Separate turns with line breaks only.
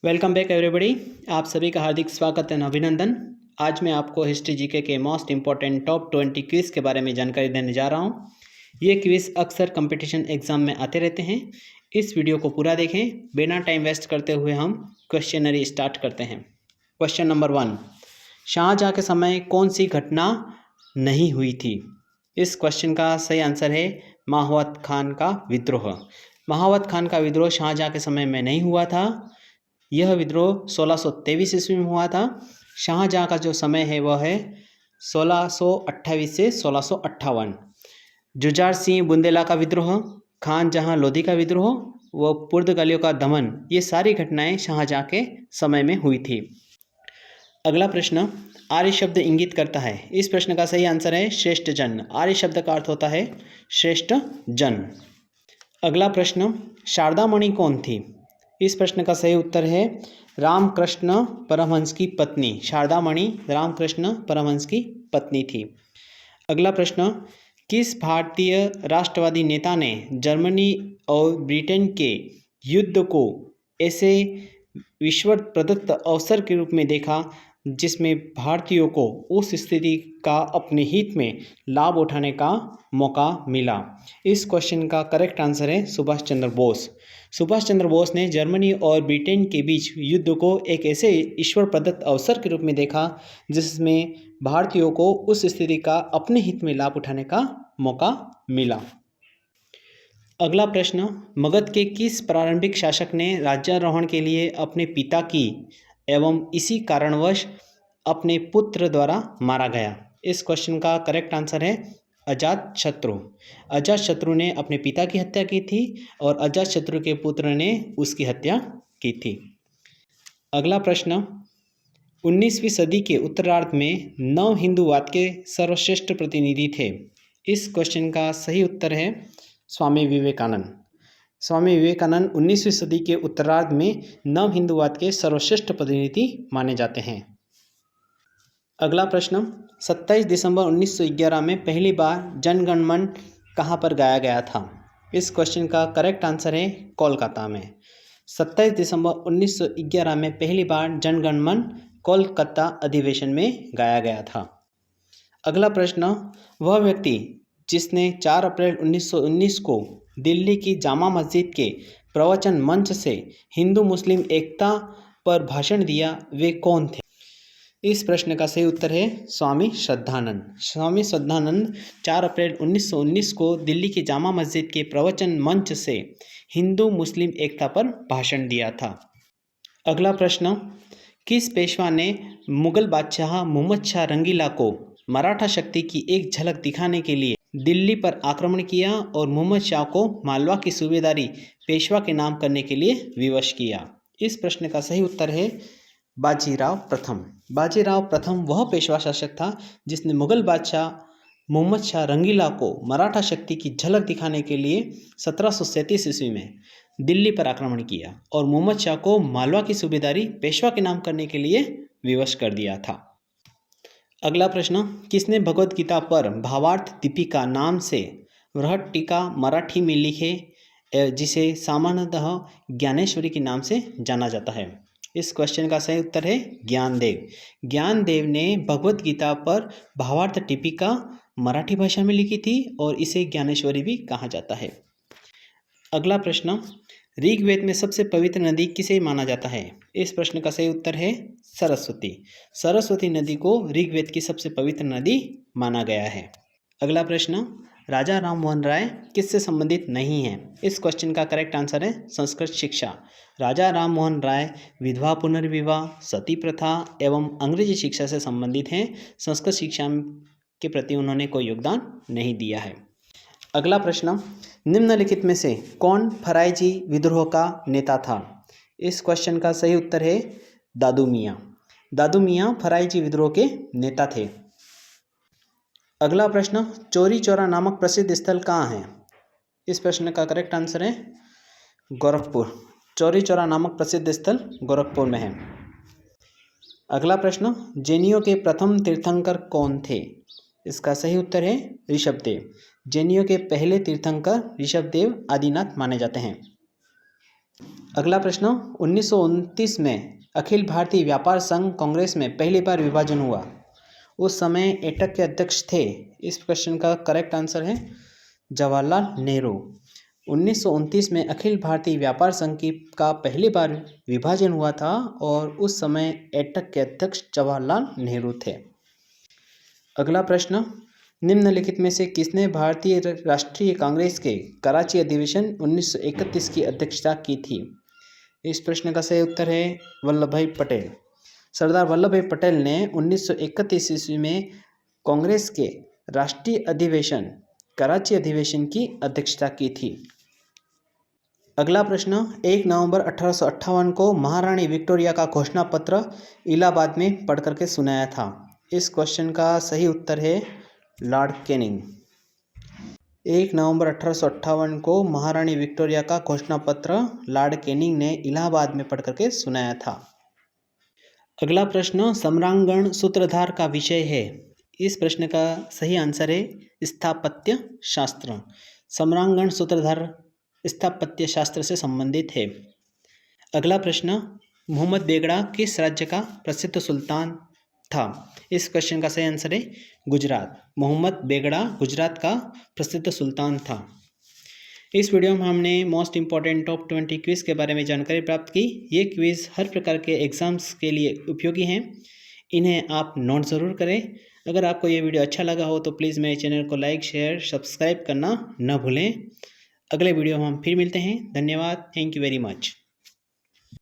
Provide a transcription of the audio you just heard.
Welcome back everybody. आप सभी का हार्दिक स्वागत एंड अभिनंदन। आज मैं आपको हिस्ट्री जीके के मोस्ट इंपॉर्टेंट टॉप 20 क्विज़ के बारे में जानकारी देने जा रहा हूँ। ये क्विज़ अक्सर कंपटीशन एग्जाम में आते रहते हैं। इस वीडियो को पूरा देखें। बिना टाइम वेस्ट करते हुए हम क्वेश्चनरी स्टार्ट करते हैं। क्वेश्चन नंबर 1, शाहजहाँ के समय कौन सी घटना नहीं हुई थी? इस क्वेश्चन का सही आंसर है महावत खान का विद्रोह। महावत खान का विद्रोह शाहजहाँ के समय में नहीं हुआ था। यह विद्रोह 1623 ईस्वी में हुआ था। शाहजहाँ का जो समय है वह है 1628 से 1658। जुझार सिंह बुंदेला का विद्रोह, खान जहाँ लोधी का विद्रोह व पुर्तगालियों का दमन, ये सारी घटनाएं शाहजहाँ के समय में हुई थी। अगला प्रश्न, आर्य शब्द इंगित करता है। इस प्रश्न का सही आंसर है श्रेष्ठ जन। आर्य शब्द का अर्थ होता है श्रेष्ठ जन। अगला प्रश्न, शारदा मणि कौन थी? इस प्रश्न का सही उत्तर है रामकृष्ण परमहंस की पत्नी। शारदा मणि रामकृष्ण परमहंस की पत्नी थी। अगला प्रश्न, किस भारतीय राष्ट्रवादी नेता ने जर्मनी और ब्रिटेन के युद्ध को ऐसे ईश्वर प्रदत्त अवसर के रूप में देखा जिसमें भारतीयों को उस स्थिति का अपने हित में लाभ उठाने का मौका मिला? इस क्वेश्चन का करेक्ट आंसर है सुभाष चंद्र बोस। सुभाष चंद्र बोस ने जर्मनी और ब्रिटेन के बीच युद्ध को एक ऐसे ईश्वर प्रदत्त अवसर के रूप में देखा जिसमें भारतीयों को उस स्थिति का अपने हित में लाभ उठाने का मौका मिला। अगला प्रश्न, मगध के किस प्रारंभिक शासक ने राज्यारोहण के लिए अपने पिता की एवं इसी कारणवश अपने पुत्र द्वारा मारा गया? इस क्वेश्चन का करेक्ट आंसर है अजातशत्रु। अजातशत्रु ने अपने पिता की हत्या की थी और अजातशत्रु के पुत्र ने उसकी हत्या की थी। अगला प्रश्न, 19वीं सदी के उत्तरार्ध में नव हिंदूवाद के सर्वश्रेष्ठ प्रतिनिधि थे। इस क्वेश्चन का सही उत्तर है स्वामी विवेकानंद। स्वामी विवेकानंद 19वीं सदी के उत्तरार्ध में नव हिंदूवाद के सर्वश्रेष्ठ प्रतिनिधि माने जाते हैं। अगला प्रश्न, 27 दिसंबर 1911 में पहली बार जन गण मन कहाँ पर गाया गया था? इस क्वेश्चन का करेक्ट आंसर है कोलकाता में। 27 दिसंबर 1911 में पहली बार जन गण मन कोलकाता अधिवेशन में गाया गया था। अगला प्रश्न, वह व्यक्ति जिसने 4 अप्रैल 1919 को दिल्ली की जामा मस्जिद के प्रवचन मंच से हिंदू मुस्लिम एकता पर भाषण दिया, वे कौन थे? इस प्रश्न का सही उत्तर है स्वामी श्रद्धानंद। स्वामी श्रद्धानंद 4 अप्रैल 1919 को दिल्ली की जामा मस्जिद के प्रवचन मंच से हिंदू मुस्लिम एकता पर भाषण दिया था। अगला प्रश्न, किस पेशवा ने मुगल बादशाह मोहम्मद शाह रंगीला को मराठा शक्ति की एक झलक दिखाने के लिए दिल्ली पर आक्रमण किया और मोहम्मद शाह को मालवा की सूबेदारी पेशवा के नाम करने के लिए विवश किया? इस प्रश्न का सही उत्तर है बाजीराव प्रथम। बाजीराव प्रथम वह पेशवा शासक था जिसने मुगल बादशाह मोहम्मद शाह रंगीला को मराठा शक्ति की झलक दिखाने के लिए 1737 ईस्वी में दिल्ली पर आक्रमण किया और मोहम्मद शाह को मालवा की सूबेदारी पेशवा के नाम करने के लिए विवश कर दिया था। अगला प्रश्न, किसने भगवद गीता पर भावार्थ दीपिका नाम से वृहत टीका मराठी में लिखे जिसे सामान्यतः ज्ञानेश्वरी के नाम से जाना जाता है? इस क्वेश्चन का सही उत्तर है ज्ञानदेव। ज्ञानदेव ने भगवद गीता पर भावार्थ टीपिका मराठी भाषा में लिखी थी और इसे ज्ञानेश्वरी भी कहा जाता है। अगला प्रश्न, ऋग्वेद में सबसे पवित्र नदी किसे माना जाता है? इस प्रश्न का सही उत्तर है सरस्वती। सरस्वती नदी को ऋग्वेद की सबसे पवित्र नदी माना गया है। अगला प्रश्न, राजा राम मोहन राय किससे संबंधित नहीं है? इस क्वेश्चन का करेक्ट आंसर है संस्कृत शिक्षा। राजा राम मोहन राय विधवा पुनर्विवाह, सती प्रथा एवं अंग्रेजी शिक्षा से संबंधित हैं। संस्कृत शिक्षा के प्रति उन्होंने कोई योगदान नहीं दिया है। अगला प्रश्न, निम्नलिखित में से कौन फरायजी विद्रोह का नेता था? इस क्वेश्चन का सही उत्तर है दादू मियाँ। दादू मियाँ फरायजी विद्रोह के नेता थे। अगला प्रश्न, चौरी चौरा नामक प्रसिद्ध स्थल कहाँ है? इस प्रश्न का करेक्ट आंसर है गोरखपुर। चौरी चौरा नामक प्रसिद्ध स्थल गोरखपुर में है। अगला प्रश्न, जैनियों के प्रथम तीर्थंकर कौन थे? इसका सही उत्तर है ऋषभदेव। जैनियों के पहले तीर्थंकर ऋषभदेव आदिनाथ माने जाते हैं। अगला प्रश्न, 1929 में अखिल भारतीय व्यापार संघ कांग्रेस में पहली बार विभाजन हुआ। उस समय एटक के अध्यक्ष थे। इस क्वेश्चन का करेक्ट आंसर है जवाहरलाल नेहरू। 1929 में अखिल भारतीय व्यापार संघ का पहली बार विभाजन हुआ था और उस समय एटक के अध्यक्ष जवाहरलाल नेहरू थे। अगला प्रश्न, निम्नलिखित में से किसने भारतीय राष्ट्रीय कांग्रेस के कराची अधिवेशन 1931 की अध्यक्षता की थी? इस प्रश्न का सही उत्तर है वल्लभ भाई पटेल। सरदार वल्लभ भाई पटेल ने 1931 ईस्वी में कांग्रेस के राष्ट्रीय अधिवेशन कराची अधिवेशन की अध्यक्षता की थी। अगला प्रश्न, 1 नवंबर 1858 को महारानी विक्टोरिया का घोषणा पत्र इलाहाबाद में पढ़ करके सुनाया था। इस क्वेश्चन का सही उत्तर है लॉर्ड कैनिंग। 1 नवंबर 1858 को महारानी विक्टोरिया का घोषणा पत्र लॉर्ड कैनिंग ने इलाहाबाद में पढ़ करके सुनाया था। अगला प्रश्न, सम्रांगण सूत्रधार का विषय है। इस प्रश्न का सही आंसर है स्थापत्य शास्त्र। सम्रांगण सूत्रधार स्थापत्य शास्त्र से संबंधित है। अगला प्रश्न, मोहम्मद बेगड़ा किस राज्य का प्रसिद्ध सुल्तान था? इस क्वेश्चन का सही आंसर है गुजरात। मोहम्मद बेगड़ा गुजरात का प्रसिद्ध सुल्तान था। इस वीडियो में हमने मोस्ट इम्पॉर्टेंट टॉप 20 क्विज़ के बारे में जानकारी प्राप्त की। ये क्विज़ हर प्रकार के एग्जाम्स के लिए उपयोगी हैं। इन्हें आप नोट ज़रूर करें। अगर आपको ये वीडियो अच्छा लगा हो तो प्लीज़ मेरे चैनल को लाइक शेयर सब्सक्राइब करना न भूलें। अगले वीडियो में हम फिर मिलते हैं। धन्यवाद। Thank you very much.